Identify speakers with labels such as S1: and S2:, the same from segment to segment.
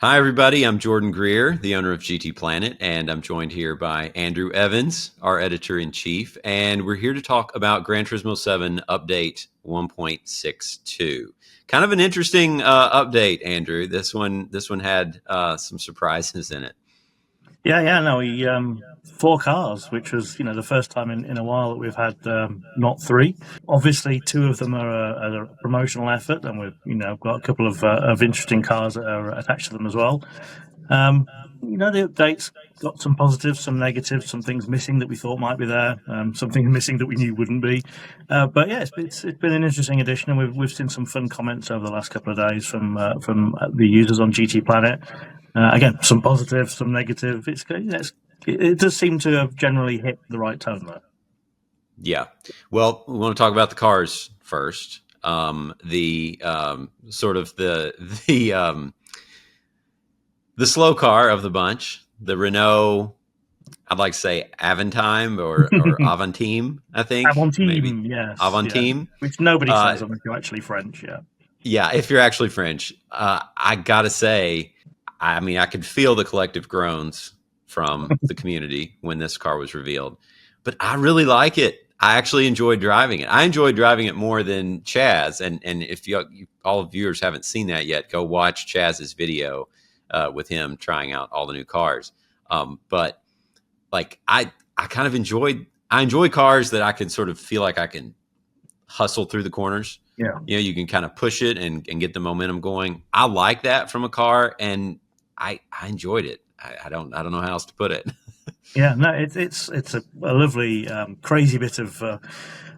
S1: Hi, everybody. I'm Jordan Greer, the owner of GT Planet, and I'm joined here by Andrew Evans, our editor in chief. And we're here to talk about Gran Turismo 7 Update 1.62. Kind of an interesting update, Andrew. This one had some surprises in it.
S2: Yeah, no, we four cars, which was the first time in a while that we've had not three. Obviously, two of them are a promotional effort, and we've got a couple of interesting cars that are attached to them as well. The updates got some positives, some negatives, some things missing that we thought might be there, some things missing that we knew wouldn't be. But yeah, it's been an interesting addition, and we've seen some fun comments over the last couple of days from the users on GT Planet. Again, some positive, some negative. It does seem to have generally hit the right tone there.
S1: Yeah. Well, we want to talk about the cars first. The sort of the slow car of the bunch, the Renault. I'd like to say Avantime or Avantime. I think maybe
S2: Avantime, yes, yeah.
S1: Avantime.
S2: Which nobody says unless you're actually French, yeah.
S1: Yeah, if you're actually French, I gotta say, I mean, I could feel the collective groans from the community when this car was revealed. But I really like it. I actually enjoyed driving it. I enjoyed driving it more than Chaz. And if all viewers haven't seen that yet, go watch Chaz's video with him trying out all the new cars. But like I kind of enjoy cars that I can sort of feel like I can hustle through the corners.
S2: Yeah.
S1: You can kind of push it and get the momentum going. I like that from a car, and I enjoyed it. I don't know how else to put it.
S2: Yeah, no, it's a lovely, crazy bit of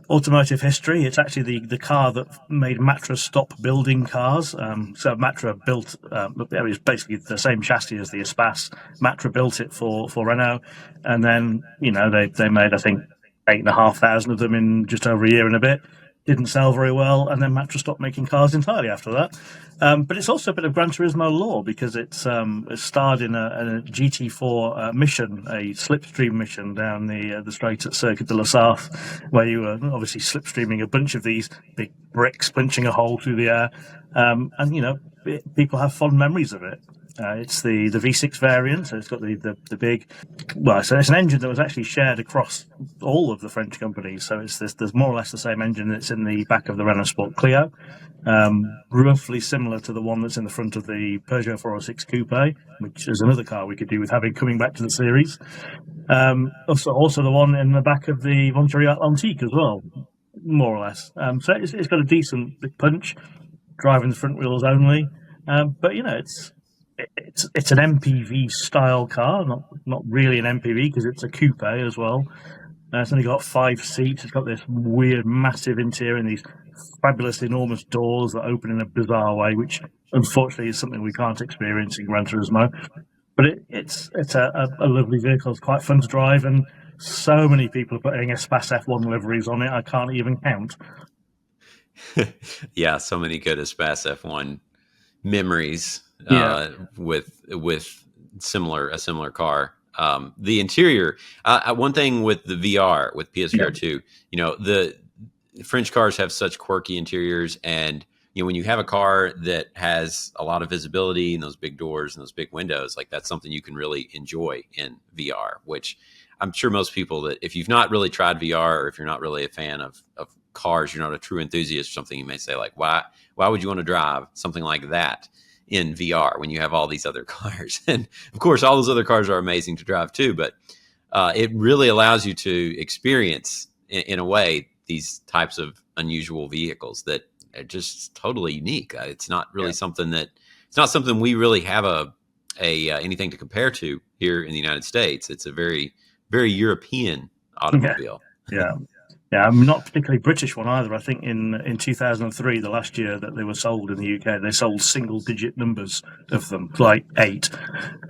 S2: automotive history. It's actually the car that made Matra stop building cars. So Matra built, it was basically the same chassis as the Espace. Matra built it for Renault, and then they made, I think, 8,500 of them in just over a year and a bit. Didn't sell very well, and then Matra stopped making cars entirely after that. But it's also a bit of Gran Turismo lore because it starred in a GT4 mission, a slipstream mission down the straight at Circuit de la Sarthe, where you were obviously slipstreaming a bunch of these big bricks, punching a hole through the air, and people have fond memories of it. It's the V6 variant, so it's got the big. Well, so it's an engine that was actually shared across all of the French companies. So there's more or less the same engine that's in the back of the Renault Sport Clio, roughly similar to the one that's in the front of the Peugeot 406 Coupe, which is another car we could do with having coming back to the series. Also the one in the back of the Monterey Atlantique as well, more or less. So it's got a decent big punch, driving the front wheels only. But it's an MPV style car, not really an MPV because it's a coupe as well. It's only got 5 seats. It's got this weird, massive interior and these fabulous, enormous doors that open in a bizarre way, which unfortunately is something we can't experience in Gran Turismo. But it's a lovely vehicle. It's quite fun to drive, and so many people are putting Espace F1 liveries on it. I can't even count.
S1: Yeah, so many good Espace F1 memories with a similar car. The interior, one thing with the VR, with PSVR 2, the French cars have such quirky interiors, and when you have a car that has a lot of visibility and those big doors and those big windows, like that's something you can really enjoy in VR, which I'm sure most people that if you've not really tried VR or if you're not really a fan of cars, you're not a true enthusiast or something, you may say like, why would you want to drive something like that in VR when you have all these other cars? And of course, all those other cars are amazing to drive too, but it really allows you to experience in a way these types of unusual vehicles that are just totally unique. It's not really something we really have anything to compare to here in the United States. It's a very, very European automobile.
S2: Yeah. I'm not particularly British one either. I think in 2003, the last year that they were sold in the UK, they sold single-digit numbers of them, like 8.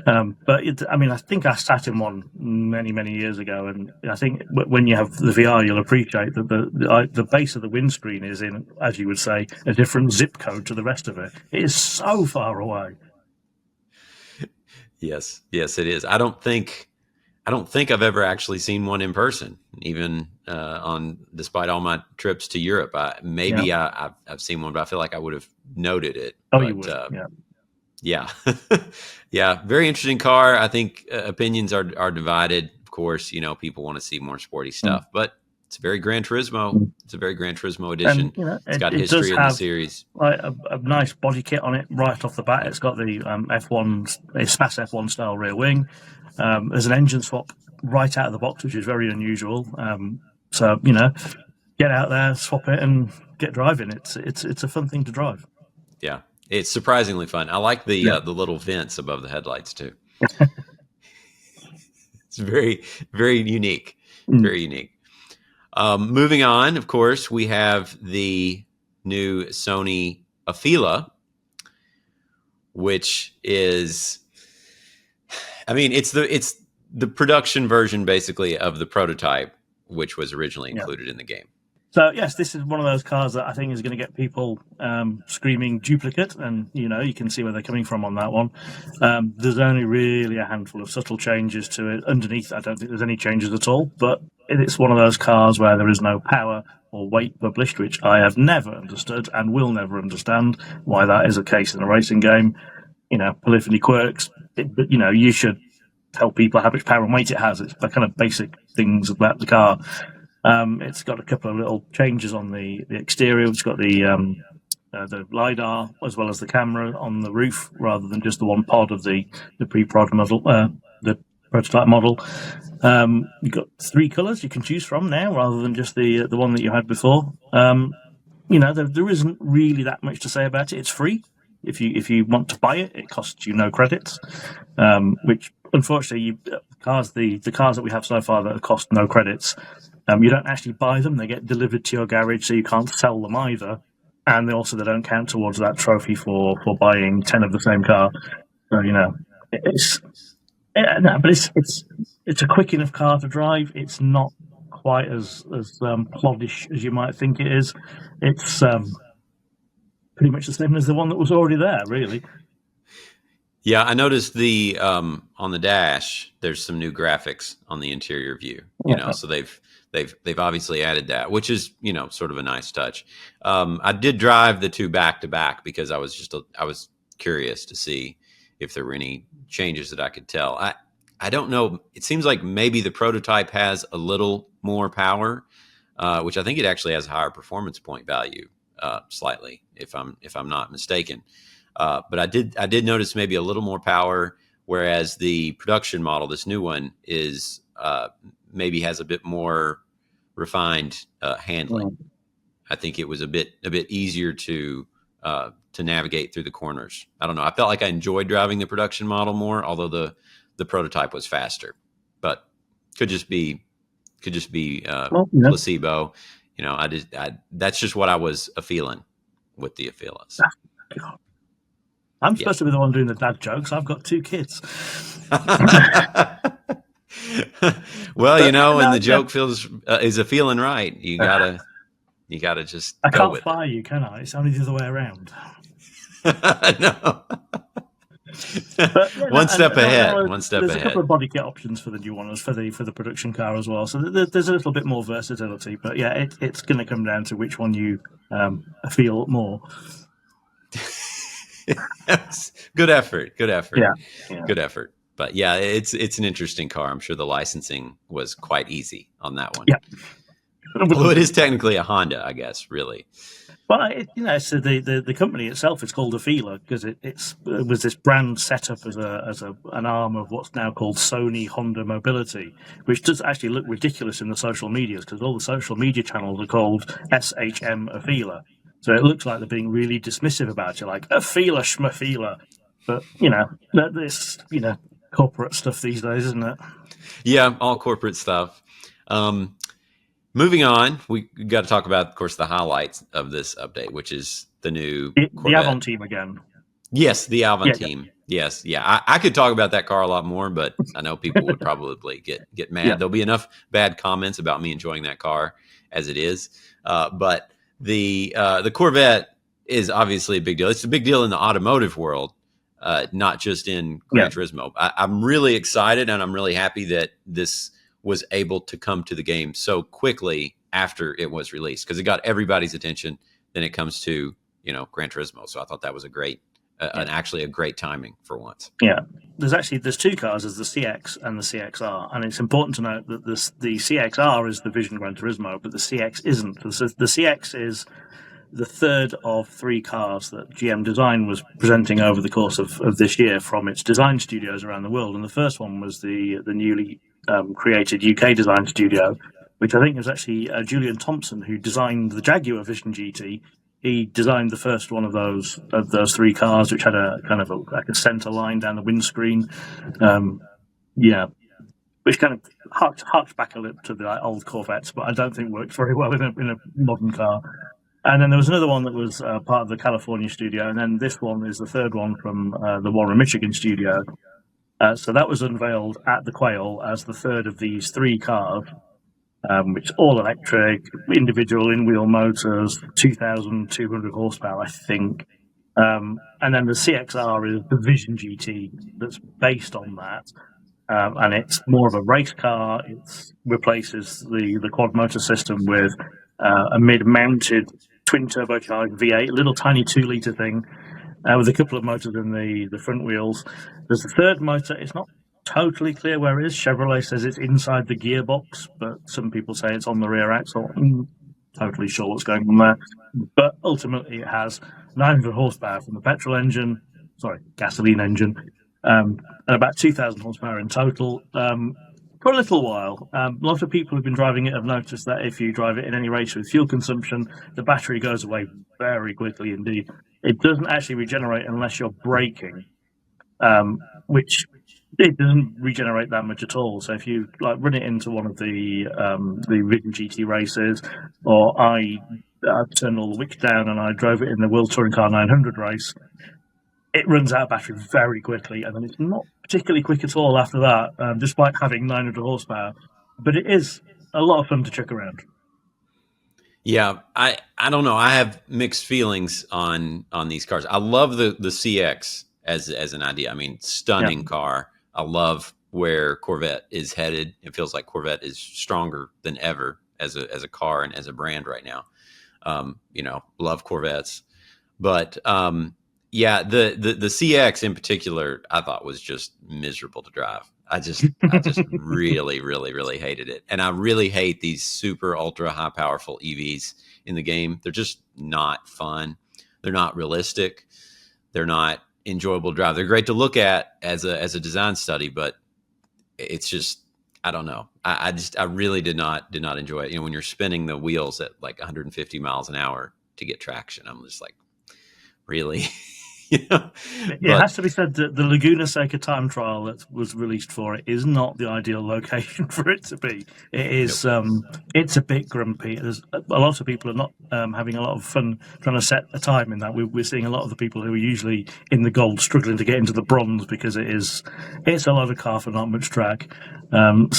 S2: I think I sat in one many, many years ago, and I think when you have the VR, you'll appreciate that the base of the windscreen is in, as you would say, a different zip code to the rest of it. It is so far away.
S1: Yes, it is. I don't think I've ever actually seen one in person, even despite all my trips to Europe. I've seen one, but I feel like I would have noted it.
S2: You would,
S1: Yeah. Yeah. Very interesting car. I think opinions are divided. Of course, people want to see more sporty
S2: Mm.
S1: stuff, but it's a very Gran Turismo.
S2: Mm.
S1: It's a very Gran Turismo
S2: And
S1: edition. It's got
S2: it does
S1: history in the
S2: have
S1: series.
S2: like a nice body kit on it right off the bat.
S1: Yeah.
S2: It's got the F1, it's fast F1 style rear wing. There's an engine swap right out of the box, which is very unusual. So get out there, swap it, and get driving. It's a fun thing to drive.
S1: Yeah. It's surprisingly fun. I like
S2: Yeah.
S1: the little vents above the headlights too. It's very, very unique.
S2: Mm.
S1: Very unique. Moving on, of course, we have the new Sony Afeela, which is, I mean, it's the production version basically of the prototype, which was originally
S2: Yeah.
S1: included in the game.
S2: So yes, this is one of those cars that I think is going to get people screaming duplicate, and you can see where they're coming from on that one. There's only really a handful of subtle changes to it. Underneath, I don't think there's any changes at all, but it's one of those cars where there is no power or weight published, which I have never understood and will never understand why that is a case in a racing game. Polyphony quirks, but you should tell people how much power and weight it has. It's the kind of basic things about the car. It's got a couple of little changes on the exterior. It's got the LiDAR as well as the camera on the roof rather than just the one pod of the pre-prod model, the prototype model. You've got 3 colours you can choose from now rather than just the one that you had before. There isn't really that much to say about it. It's free. If you want to buy it, it costs you no credits, which unfortunately the cars that we have so far that have cost no credits, you don't actually buy them. They get delivered to your garage, so you can't sell them either. And they don't count towards that trophy for buying 10 of the same car. So it's a quick enough car to drive. It's not quite as ploddish as you might think it is. It's pretty much the same as the one that was already there, really.
S1: Yeah, I noticed the on the dash. There's some new graphics on the interior view. So they've obviously added that, which is sort of a nice touch. I did drive the 2 back to back because I was curious to see if there were any changes that I could tell. I don't know. It seems like maybe the prototype has a little more power, which I think it actually has a higher performance point value, slightly, if I'm not mistaken. But I did notice maybe a little more power, whereas the production model, this new one, is maybe has a bit more refined handling. I think it was a bit easier to navigate through the corners. I don't know. I felt like I enjoyed driving the production model more, although the prototype was faster. But could just be placebo. That's just what I was feeling with the Afeelas.
S2: I'm supposed to be the one doing the dad jokes. I've got 2 kids.
S1: Well, when the joke is a feeling right, you gotta just
S2: I
S1: go
S2: can't
S1: with
S2: fire you, can I? It's only the other way around.
S1: No.
S2: But,
S1: One step ahead.
S2: There's a couple of body kit options for the new one, for the production car as well. So there's a little bit more versatility. But yeah, it's going to come down to which one you feel more.
S1: Good effort.
S2: Yeah.
S1: Good effort. But yeah, it's an interesting car. I'm sure the licensing was quite easy on that one.
S2: Yeah.
S1: Although it is technically a Honda, I guess, really.
S2: Well, so the company itself is called Afeela because it was this brand set up as an arm of what's now called Sony Honda Mobility, which does actually look ridiculous in the social medias because all the social media channels are called SHM Afeela. So it looks like they're being really dismissive about you, like Afeela Schmafeela. But this corporate stuff these days, isn't it?
S1: Yeah, all corporate stuff. Moving on, we got to talk about, of course, the highlights of this update, which is the new Corvette.
S2: The Avantime again.
S1: Yes, the Avantime. Yeah. Yes, yeah. I could talk about that car a lot more, but I know people would probably get mad. Yeah. There'll be enough bad comments about me enjoying that car as it is. But the Corvette is obviously a big deal. It's a big deal in the automotive world, not just in Gran Turismo. I'm really excited and I'm really happy that this was able to come to the game so quickly after it was released because it got everybody's attention when it comes to Gran Turismo. So I thought that was a great an actually a great timing for once.
S2: Yeah, there's two cars, there's the CX and the CX.R, and it's important to note that the CX.R is the Vision Gran Turismo, but the CX isn't. The CX is the third of three cars that GM Design was presenting over the course of this year from its design studios around the world. And the first one was the newly created UK design studio, which I think was actually Julian Thompson, who designed the Jaguar Vision GT. He designed the first one of those three cars, which had a kind of like a center line down the windscreen. Which kind of harks back a little to the old Corvettes, but I don't think worked very well in a modern car. And then there was another one that was part of the California studio, and then this one is the third one from the Warren, Michigan studio. So that was unveiled at the Quail as the third of these three cars, which all electric, individual in-wheel motors, 2,200 horsepower, I think. And then the CX.R is the Vision GT that's based on that. And it's more of a race car. It replaces the quad motor system with a mid-mounted twin turbocharged V8, little tiny 2-litre thing with a couple of motors in the front wheels. There's the third motor. It's not totally clear where it is. Chevrolet says it's inside the gearbox, but some people say it's on the rear axle. Totally sure what's going on there. But ultimately, it has 900 horsepower from the gasoline engine, and about 2,000 horsepower in total. For a little while, a lot of people who've been driving it have noticed that if you drive it in any race with fuel consumption, the battery goes away very quickly indeed. It doesn't actually regenerate unless you're braking, which it doesn't regenerate that much at all. So if you run it into one of the Vision GT races, or I turned all the wicks down and I drove it in the World Touring Car 900 race, it runs out of battery very quickly, and then it's not particularly quick at all after that, despite having 900 horsepower. But it is a lot of fun to check around.
S1: Yeah, I don't know. I have mixed feelings on these cars. I love the CX as an idea. I mean, stunning car. I love where Corvette is headed. It feels like Corvette is stronger than ever as a car and as a brand right now. Love Corvettes, but yeah, the CX in particular, I thought was just miserable to drive. I just really, really, really hated it. And I really hate these super ultra high powerful EVs in the game. They're just not fun. They're not realistic. They're not enjoyable to drive. They're great to look at as a design study, but it's just, I don't know. I really did not enjoy it. When you're spinning the wheels at like 150 miles an hour to get traction, I'm just like, really?
S2: It has to be said that the Laguna Seca time trial that was released for it is not the ideal location for it to be. It is it's a bit grumpy. There's a lot of people are not having a lot of fun trying to set a time in that. We're seeing a lot of the people who are usually in the gold struggling to get into the bronze because it's a lot of car for not much track. But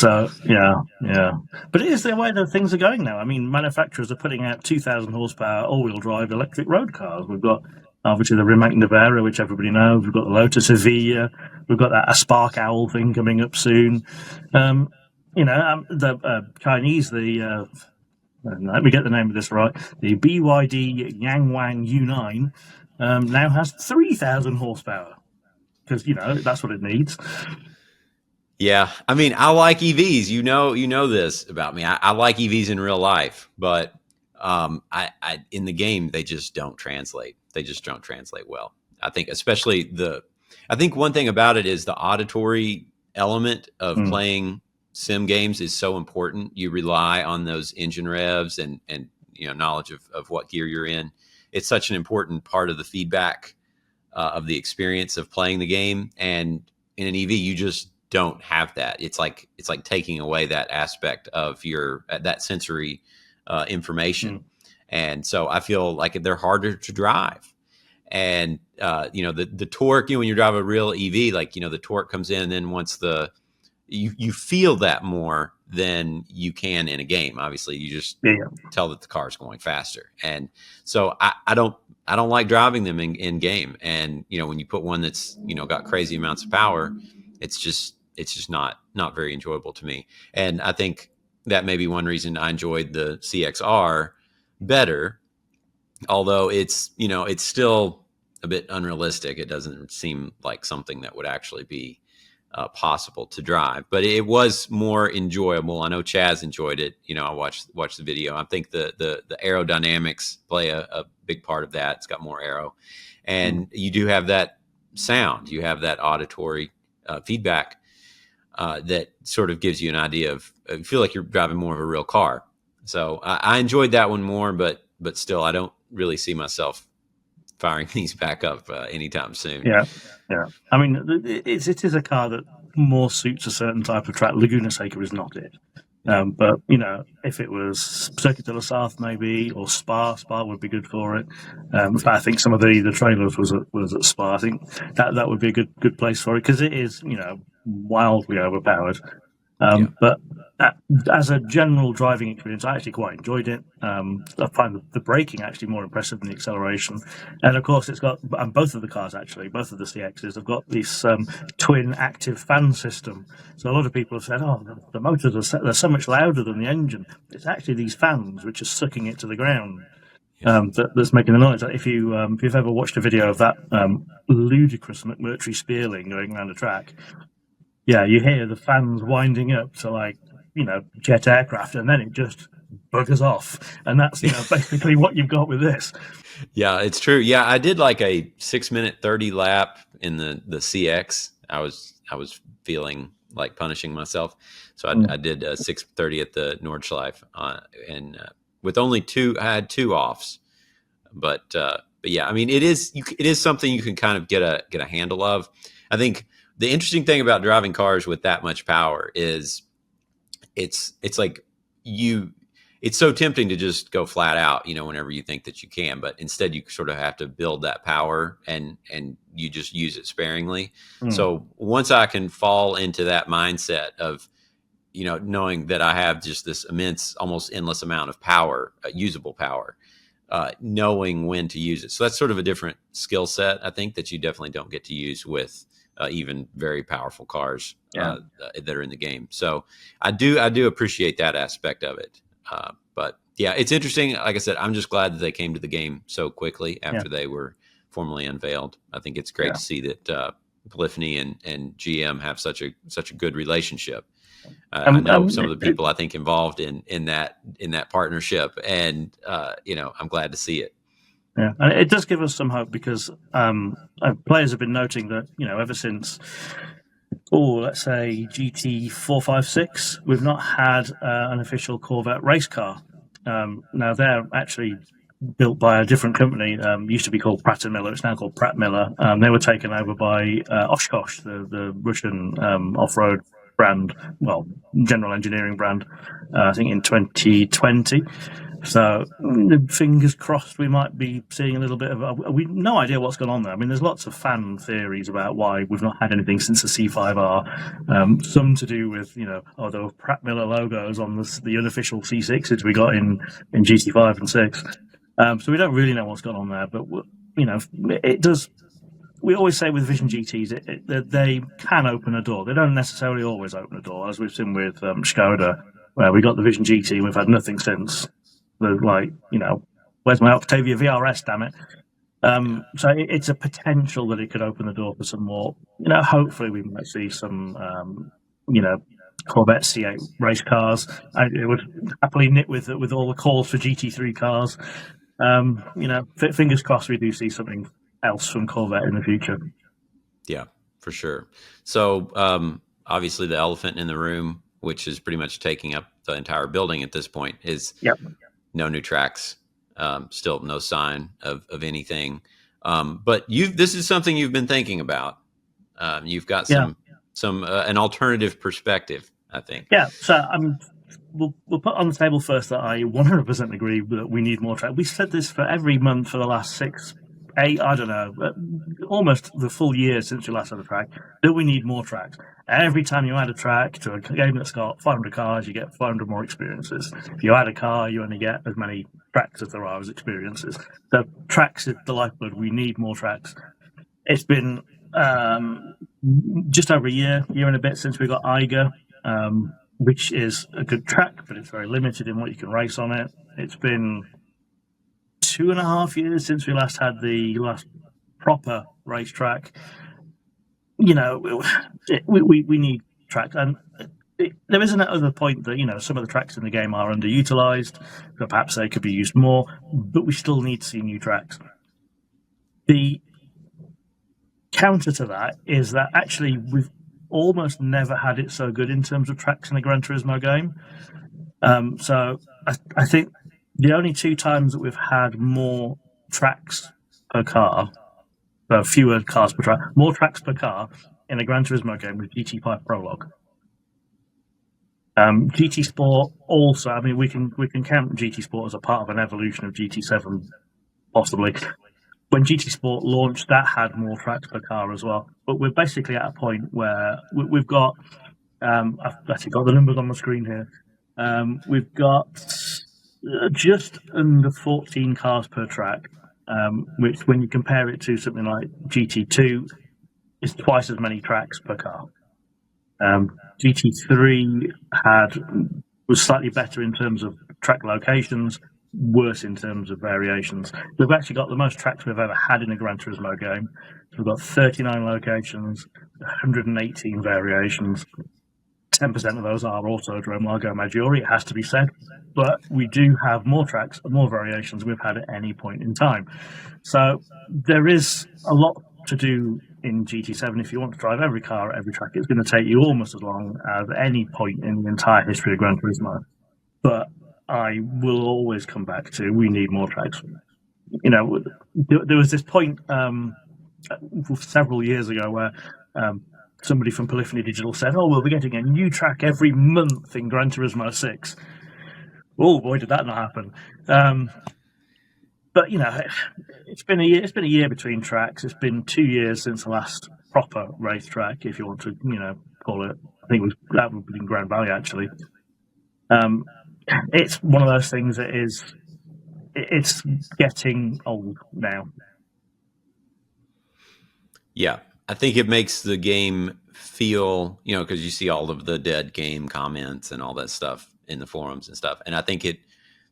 S2: it is the way that things are going now. I mean, manufacturers are putting out 2,000 horsepower all-wheel drive electric road cars. We've got obviously the Rimac Navara, which everybody knows. We've got the Lotus Avila. We've got that Spark Owl thing coming up soon. The Chinese, let me get the name of this right. The BYD Yangwang U9 now has 3,000 horsepower because that's what it needs.
S1: Yeah, I mean, I like EVs. You know this about me. I like EVs in real life, but I in the game they just don't translate. They just don't translate well. I think especially one thing about it is the auditory element of playing sim games is so important. You rely on those engine revs and knowledge of what gear you're in. It's such an important part of the feedback of the experience of playing the game. And in an EV, you just don't have that. It's like taking away that aspect of that sensory information. And so I feel like they're harder to drive. And, the torque, when you drive a real EV, the torque comes in, and then once you feel that more than you can in a game. Obviously, you just tell that the car's going faster. And so I don't like driving them in game. And, when you put one that's, got crazy amounts of power, it's just not very enjoyable to me. And I think that may be one reason I enjoyed the CX.R better, although it's still unrealistic. It doesn't seem like something that would actually be possible to drive, but it was more enjoyable. I know Chaz enjoyed it. I watched the video. I think the aerodynamics play a big part of that. It's got more aero, and you do have that sound. You have that auditory feedback that sort of gives you an idea of. You feel like you're driving more of a real car. So I enjoyed that one more, but still, I don't really see myself firing these back up anytime soon.
S2: Yeah. I mean, it is a car that more suits a certain type of track. Laguna Seca is not it. But if it was Circuit de la Sarthe maybe, or Spa would be good for it. I think some of the trailers was at Spa. I think that would be a good place for it, because it is wildly overpowered. But as a general driving experience, I actually quite enjoyed it. I find the braking actually more impressive than the acceleration. And of course, it's got, and both of the cars actually, both of the CXs have got this twin active fan system. So a lot of people have said, oh, the motors they're so much louder than the engine. It's actually these fans which are sucking it to the ground. That's making the noise. If you've ever watched a video of that ludicrous McMurtry Spearling going around a track, you hear the fans winding up to jet aircraft, and then it just buggers off, and that's basically what you've got with this.
S1: Yeah, it's true. Yeah, I did like a 6-minute 30 lap in the CX. I was feeling like punishing myself, so I did 6:30 at the Nordschleife, and with only I had 2 offs, but yeah, I mean it is something you can kind of get a handle of. I think the interesting thing about driving cars with that much power is it's like it's so tempting to just go flat out, whenever you think that you can, but instead you sort of have to build that power, and you just use it sparingly. So once I can fall into that mindset of, knowing that I have just this immense, almost endless amount of power, usable power, knowing when to use it. So that's sort of a different skill set, I think, that you definitely don't get to use with even very powerful cars that are in the game. So I do appreciate that aspect of it. But yeah, it's interesting. Like I said, I'm just glad that they came to the game so quickly after they were formally unveiled. I think it's great to see that Polyphony and GM have such a good relationship. I know some of the people I think involved in that partnership, and I'm glad to see it.
S2: Yeah, and it does give us some hope, because players have been noting that ever since, let's say GT456, we've not had an official Corvette race car. Now they're actually built by a different company. Used to be called Pratt & Miller. It's now called Pratt Miller. They were taken over by Oshkosh, the Russian off-road brand, general engineering brand, I think in 2020. So fingers crossed we might be seeing a little bit of we no idea what's going on there. I mean, there's lots of fan theories about why we've not had anything since the C5R. Some to do with there were Pratt Miller logos on the unofficial C6s we got in GT5 and 6. So we don't really know what's going on there, but it does. We always say with Vision GTs that they can open a door. They don't necessarily always open a door, as we've seen with Skoda, where we got the Vision GT and we've had nothing since. Where's my Octavia VRS, damn it? So it's a potential that it could open the door for some more. Hopefully we might see some, Corvette C8 race cars. It would happily knit with all the calls for GT3 cars. Fingers crossed we do see something else from Corvette in the future.
S1: Yeah, for sure. So obviously the elephant in the room, which is pretty much taking up the entire building at this point, is no new tracks. Still no sign of anything. But this is something you've been thinking about. You've got some an alternative perspective, I think.
S2: Yeah. So we'll put on the table first that I 100% agree that we need more tracks. We said this for every month for the last 6, 8, I don't know, almost the full year since we last had a track, that we need more tracks. Every time you add a track to a game that's got 500 cars, you get 500 more experiences. If you add a car, you only get as many tracks as there are as experiences. So tracks is the lifeblood. We need more tracks. It's been just over a year and a bit since we got Eiger, which is a good track, but it's very limited in what you can race on it. It's been 2.5 years since we last had the last proper racetrack, we need tracks. And there isn't that other point that, some of the tracks in the game are underutilized, but perhaps they could be used more, but we still need to see new tracks. The counter to that is that actually we've almost never had it so good in terms of tracks in a Gran Turismo game. So I think the only 2 times that we've had more tracks per car, fewer cars per track, more tracks per car in a Gran Turismo game with GT5 Prologue. GT Sport also, I mean, we can count GT Sport as a part of an evolution of GT7, possibly. When GT Sport launched, that had more tracks per car as well. But we're basically at a point where we've got, I've actually got the numbers on the screen here. We've got just under 14 cars per track, which when you compare it to something like GT2, is twice as many tracks per car. GT3 was slightly better in terms of track locations, worse in terms of variations. We've actually got the most tracks we've ever had in a Gran Turismo game. So we've got 39 locations, 118 variations. 10% of those are Autodrome Largo Maggiore, it has to be said. But we do have more tracks and more variations than we've had at any point in time. So there is a lot to do in GT7. If you want to drive every car at every track, it's going to take you almost as long as any point in the entire history of Gran Turismo. But I will always come back to, we need more tracks. There was this point several years ago where somebody from Polyphony Digital said, we'll be getting a new track every month in Gran Turismo 6. Oh boy, did that not happen. But it's been a year between tracks. It's been 2 years since the last proper racetrack, if you want to call it. I think that would be in Grand Valley, actually. It's one of those things that it's getting old now.
S1: Yeah, I think it makes the game feel, because you see all of the dead game comments and all that stuff in the forums and stuff. And I think it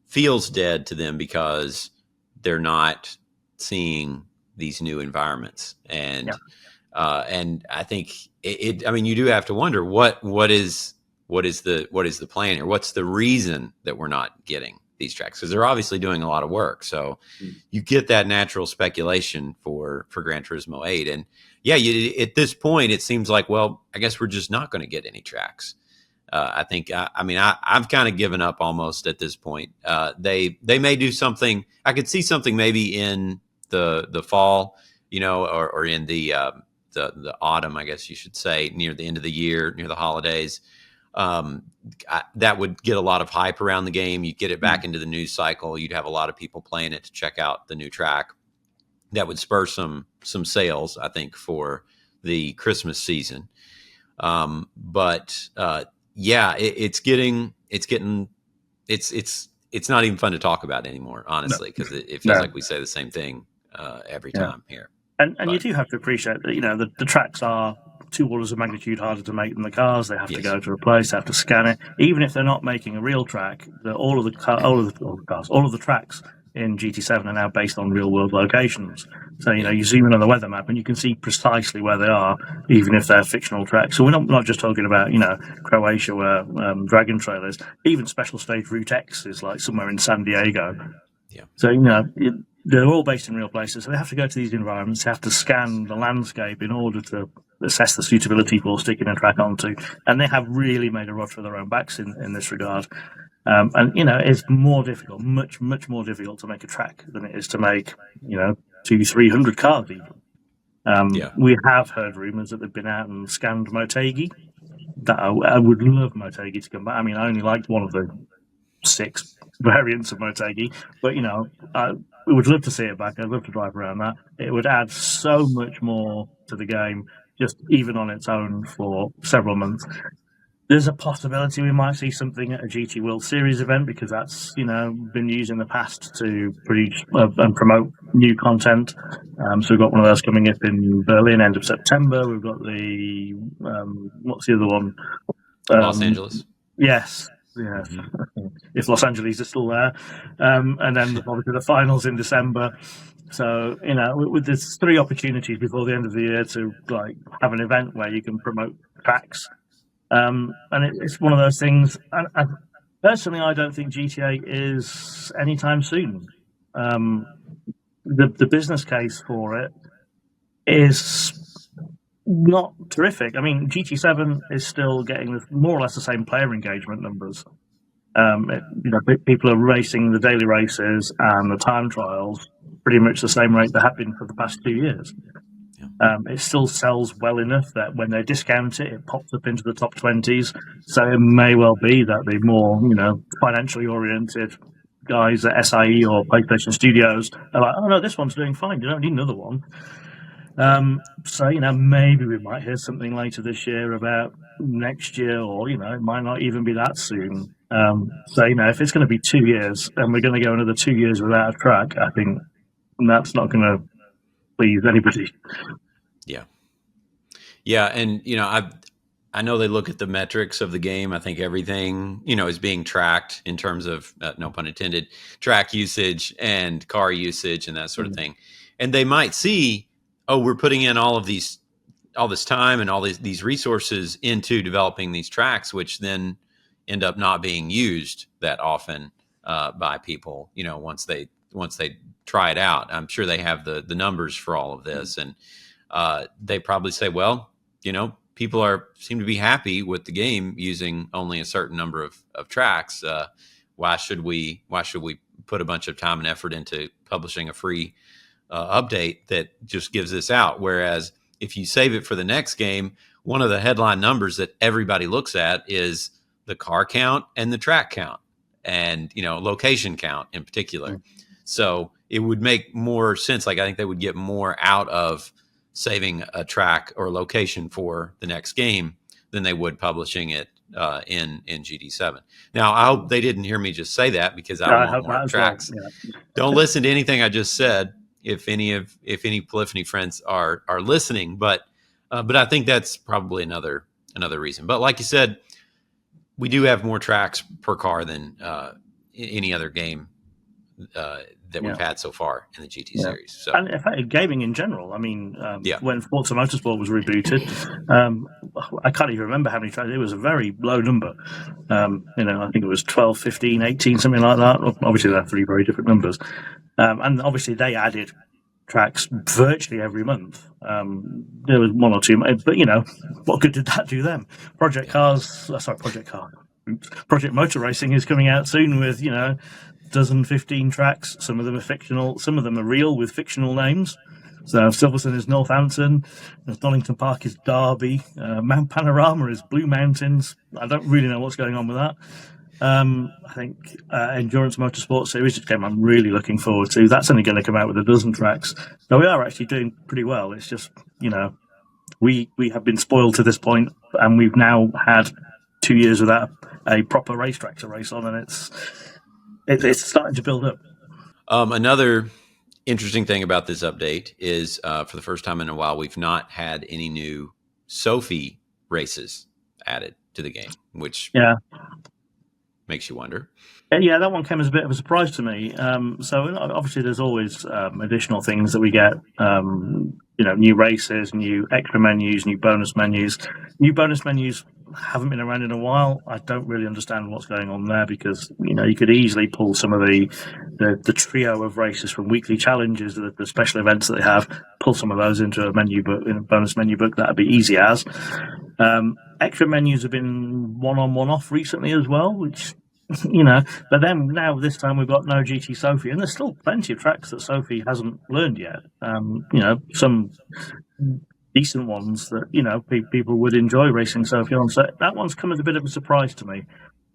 S1: feels dead to them because they're not seeing these new environments. And and I think I mean, you do have to wonder what is the plan here? What's the reason that we're not getting these tracks? Because they're obviously doing a lot of work. So you get that natural speculation for Gran Turismo 8. And yeah, at this point, it seems like, well, I guess we're just not going to get any tracks. I think, I've kind of given up almost at this point. They may do something. I could see something maybe in the fall, or in the autumn, I guess you should say, near the end of the year, near the holidays. That would get a lot of hype around the game. You'd get it back into the news cycle. You'd have a lot of people playing it to check out the new track. That would spur some sales, I think, for the Christmas season. But yeah, it's not even fun to talk about anymore, honestly, because it feels like we say the same thing every time here.
S2: And you do have to appreciate that, the tracks are 2 orders of magnitude harder to make than the cars. They have to go to a place, they have to scan it. Even if they're not making a real track, all of the tracks in GT7 are now based on real world locations. So you zoom in on the weather map and you can see precisely where they are, even if they're fictional tracks. So we're not just talking about Croatia where Dragon Trail is. Even Special Stage Route X is like somewhere in San Diego. Yeah. So they're all based in real places. So they have to go to these environments. They have to scan the landscape in order to assess the suitability for sticking a track onto. And they have really made a rod for their own backs in this regard. And it's more difficult, much more difficult to make a track than it is to make 200-300 cars even. We have heard rumors that they've been out and scanned Motegi. That I would love Motegi to come back. I mean, I only liked one of the 6 variants of Motegi, but we would love to see it back. I'd love to drive around that. It would add so much more to the game, just even on its own for several months. There's a possibility we might see something at a GT World Series event, because that's been used in the past to produce and promote new content. So we've got one of those coming up in Berlin end of September. We've got the what's the other one?
S1: Los Angeles.
S2: Yes. Yes,
S1: Hmm.
S2: if Los Angeles is still there, and then obviously the finals in December. So with there's 3 opportunities before the end of the year to like have an event where you can promote tracks, and it's one of those things. And personally, I don't think GTA is anytime soon. Um, the business case for it is not terrific. I mean, GT7 is still getting more or less the same player engagement numbers. People are racing the daily races and the time trials pretty much the same rate they have been for the past 2 years. It still sells well enough that when they discount it, it pops up into the top 20s. So it may well be that the more, financially oriented guys at SIE or PlayStation Studios are like, oh no, this one's doing fine. You don't need another one. So maybe we might hear something later this year about next year, or it might not even be that soon. So if it's going to be 2 years and we're going to go another 2 years without a track, I think that's not going to please anybody.
S1: Yeah. Yeah, and I know they look at the metrics of the game. I think everything is being tracked in terms of no pun intended, track usage and car usage and that sort of thing. And they might see, oh, we're putting in all this time and all these resources into developing these tracks, which then end up not being used that often by people. Once they try it out, I'm sure they have the numbers for all of this, and they probably say, well, people seem to be happy with the game using only a certain number of tracks. Why should we put a bunch of time and effort into publishing a free update that just gives this out? Whereas if you save it for the next game, one of the headline numbers that everybody looks at is the car count and the track count, and location count in particular. So it would make more sense. Like, I think they would get more out of saving a track or location for the next game than they would publishing it in GT7. Now, I hope they didn't hear me just say that, because I
S2: I
S1: want
S2: hope
S1: more
S2: that as well.
S1: tracks.
S2: Yeah.
S1: Don't listen to anything I just said if any Polyphony friends are listening, but I think that's probably another reason. But like you said, we do have more tracks per car than any other game that we've had so far in the GT series. So,
S2: and in fact, gaming in general. I mean, when Forza Motorsport was rebooted, I can't even remember how many tracks. It was a very low number. I think it was 12, 15, 18, something like that. Obviously, they're 3 very different numbers. And obviously, they added tracks virtually every month. There was 1 or 2, but what good did that do them? Project Motor Racing is coming out soon with dozen, 15 tracks. Some of them are fictional, some of them are real with fictional names. So Silverstone is Northampton, Donington Park is Derby, Mount Panorama is Blue Mountains. I don't really know what's going on with that. I think Endurance Motorsport Series, which game I'm really looking forward to, that's only going to come out with a dozen tracks. So we are actually doing pretty well. It's just, we have been spoiled to this point, and we've now had 2 years without a proper racetrack to race on, and it's starting to build up.
S1: Another interesting thing about this update is, for the first time in a while, we've not had any new Sophy races added to the game, which makes you wonder.
S2: Yeah, that one came as a bit of a surprise to me. So obviously, there's always additional things that we get. New races, new extra menus, new bonus menus. New bonus menus haven't been around in a while. I don't really understand what's going on there, because you could easily pull some of the trio of races from weekly challenges, the special events that they have, pull some of those into a menu book, in a bonus menu book. That'd be easy as. Extra menus have been one-on, one-off recently as well, which but then now this time we've got no GT Sophy, and there's still plenty of tracks that Sophy hasn't learned yet. Some decent ones that people would enjoy racing Sophy on. So that one's come as a bit of a surprise to me.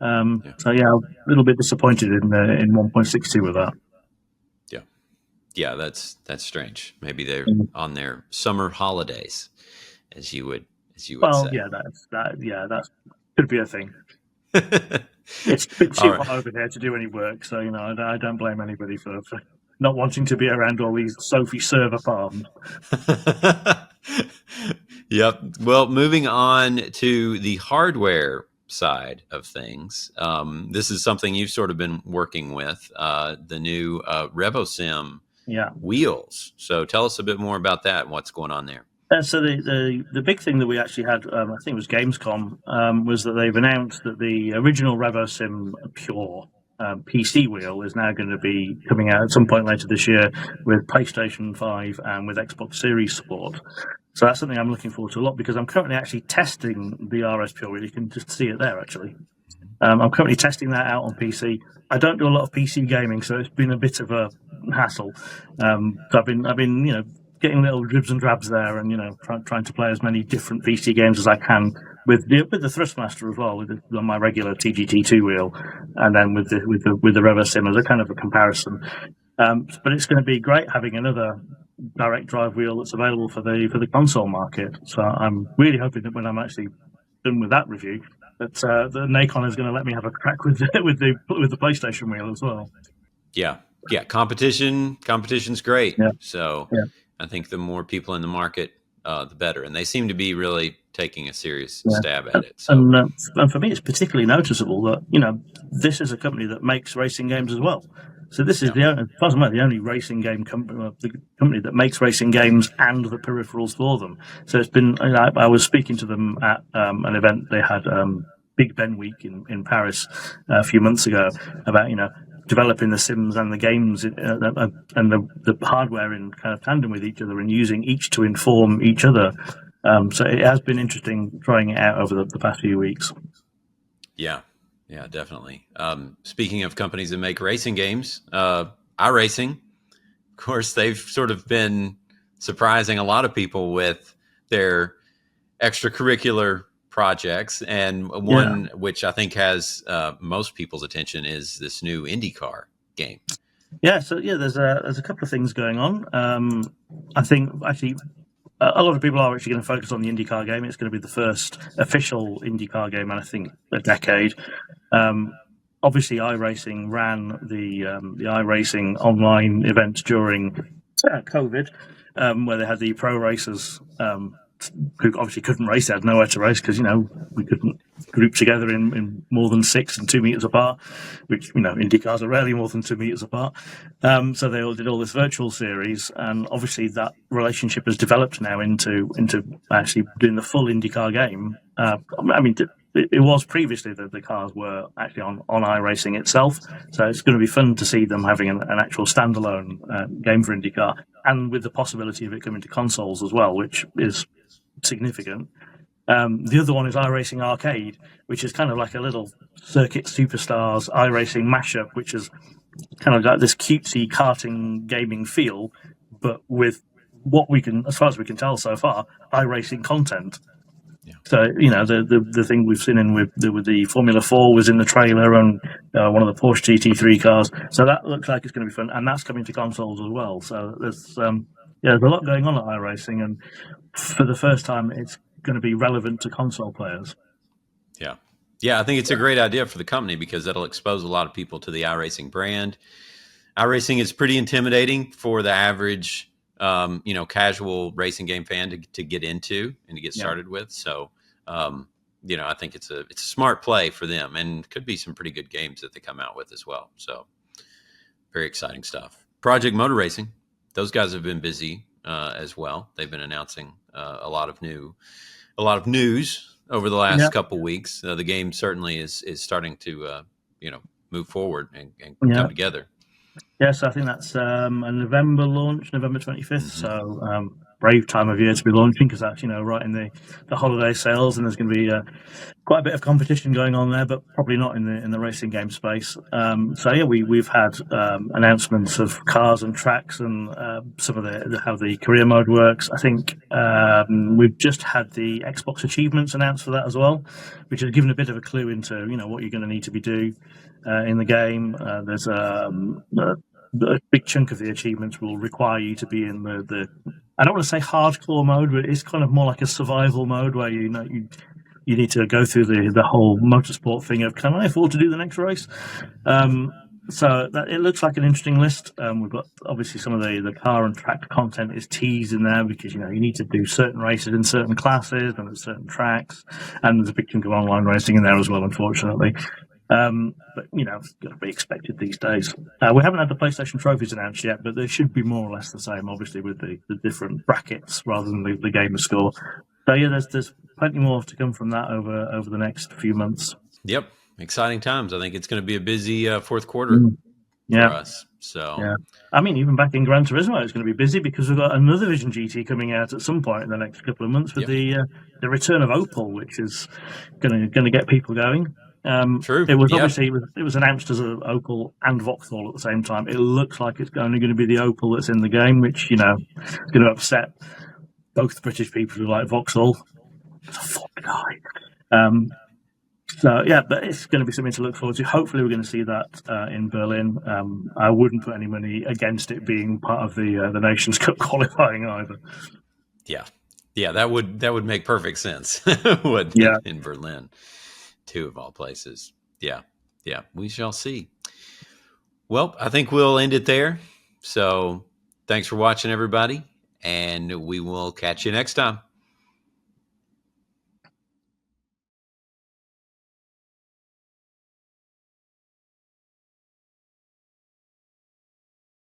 S2: So a little bit disappointed in 1.62 with that.
S1: Yeah, that's strange. Maybe they're on their summer holidays, as you would say.
S2: That could be a thing. It's a bit too hot over here to do any work, so I don't blame anybody for not wanting to be around all these Sophy server farms.
S1: Yep. Well, moving on to the hardware side of things. This is something you've sort of been working with, the new Revosim wheels. So tell us a bit more about that and what's going on there.
S2: So the big thing that we actually had, I think it was Gamescom, was that they've announced that the original Revosim Pure PC wheel is now going to be coming out at some point later this year with PlayStation 5 and with Xbox Series support. So that's something I'm looking forward to a lot, because I'm currently actually testing the RS Pure wheel. You can just see it there, actually. I'm currently testing that out on PC. I don't do a lot of PC gaming, so it's been a bit of a hassle. So I've been getting little dribs and drabs there, and trying to play as many different PC games as I can with the Thrustmaster as well, with my regular TGT2 wheel, and then with the Revosim as a kind of a comparison. But it's going to be great having another direct drive wheel that's available for the console market. So I'm really hoping that when I'm actually done with that review, that the Nacon is going to let me have a crack with the PlayStation wheel as well.
S1: Yeah. Competition's great. Yeah. So I think the more people in the market, the better. And they seem to be really taking a serious stab at it. So.
S2: And for me, it's particularly noticeable that this is a company that makes racing games as well. So this is the only racing game company, the company that makes racing games and the peripherals for them. So it's been. I was speaking to them at an event they had, Big Ben Week in Paris a few months ago, about developing the sims and the games and the hardware in kind of tandem with each other and using each to inform each other. So it has been interesting trying it out over the past few weeks.
S1: Yeah, definitely. Speaking of companies that make racing games, iRacing, of course, they've sort of been surprising a lot of people with their extracurricular projects, and one which I think has most people's attention is this new IndyCar game.
S2: So there's a couple of things going on. I think actually a lot of people are actually going to focus on the IndyCar game. It's going to be the first official IndyCar game in, I think, a decade. Obviously, iRacing ran the iRacing online event during COVID, where they had the pro racers who obviously couldn't race. They had nowhere to race because we couldn't group together in more than 6 and 2 meters apart, which IndyCars are rarely more than 2 meters apart. So they all did all this virtual series, and obviously that relationship has developed now into actually doing the full IndyCar game. It was previously that the cars were actually on iRacing itself, so it's going to be fun to see them having an actual standalone game for IndyCar, and with the possibility of it coming to consoles as well, which is significant. The other one is iRacing Arcade, which is kind of like a little Circuit Superstars iRacing mashup, which is kind of like this cutesy karting gaming feel, but with what we can, as far as we can tell so far, iRacing content. So the thing we've seen in with the Formula 4 was in the trailer, and one of the Porsche GT3 cars. So that looks like it's going to be fun, and that's coming to consoles as well. So there's a lot going on at iRacing, and for the first time, it's going to be relevant to console players.
S1: Yeah, I think it's a great idea for the company because that'll expose a lot of people to the iRacing brand. iRacing is pretty intimidating for the average casual racing game fan to get into and to get started with. So, I think it's a smart play for them, and could be some pretty good games that they come out with as well. So very exciting stuff. Project Motor Racing, those guys have been busy as well. They've been announcing a lot of news over the last couple weeks. The game certainly is starting to move forward and come together.
S2: Yes, I think that's a November launch, November 25th. So brave time of year to be launching, because that's right in the holiday sales, and there's going to be quite a bit of competition going on there, but probably not in the racing game space. We've had announcements of cars and tracks, and some of how the career mode works. I think we've just had the Xbox achievements announced for that as well, which has given a bit of a clue into what you're going to need to be doing in the game. There's a big chunk of the achievements will require you to be in the I don't want to say hardcore mode, but it's kind of more like a survival mode where you need to go through the whole motorsport thing of, can I afford to do the next race? So it looks like an interesting list. We've got obviously some of the car and track content is teased in there because you need to do certain races in certain classes and at certain tracks, and there's a big chunk of online racing in there as well, unfortunately. But it's got to be expected these days. We haven't had the PlayStation trophies announced yet, but they should be more or less the same, obviously, with the different brackets rather than the gamer score. So yeah, there's plenty more to come from that over the next few months.
S1: Yep, exciting times. I think it's going to be a busy fourth quarter for us. So
S2: yeah. I mean, even back in Gran Turismo, it's going to be busy because we've got another Vision GT coming out at some point in the next couple of months with the return of Opel, which is going to get people going.
S1: True.
S2: It was obviously it was announced as an Opel and Vauxhall at the same time. It looks like it's only going to be the Opel that's in the game, which is going to upset both British people who like Vauxhall. It's a Ford guy. So yeah, but it's going to be something to look forward to. Hopefully, we're going to see that in Berlin. I wouldn't put any money against it being part of the Nations Cup qualifying either.
S1: Yeah, that would make perfect sense. In Berlin, two of all places. Yeah, we shall see. Well, I think we'll end it there. So, thanks for watching, everybody, and we will catch you next time.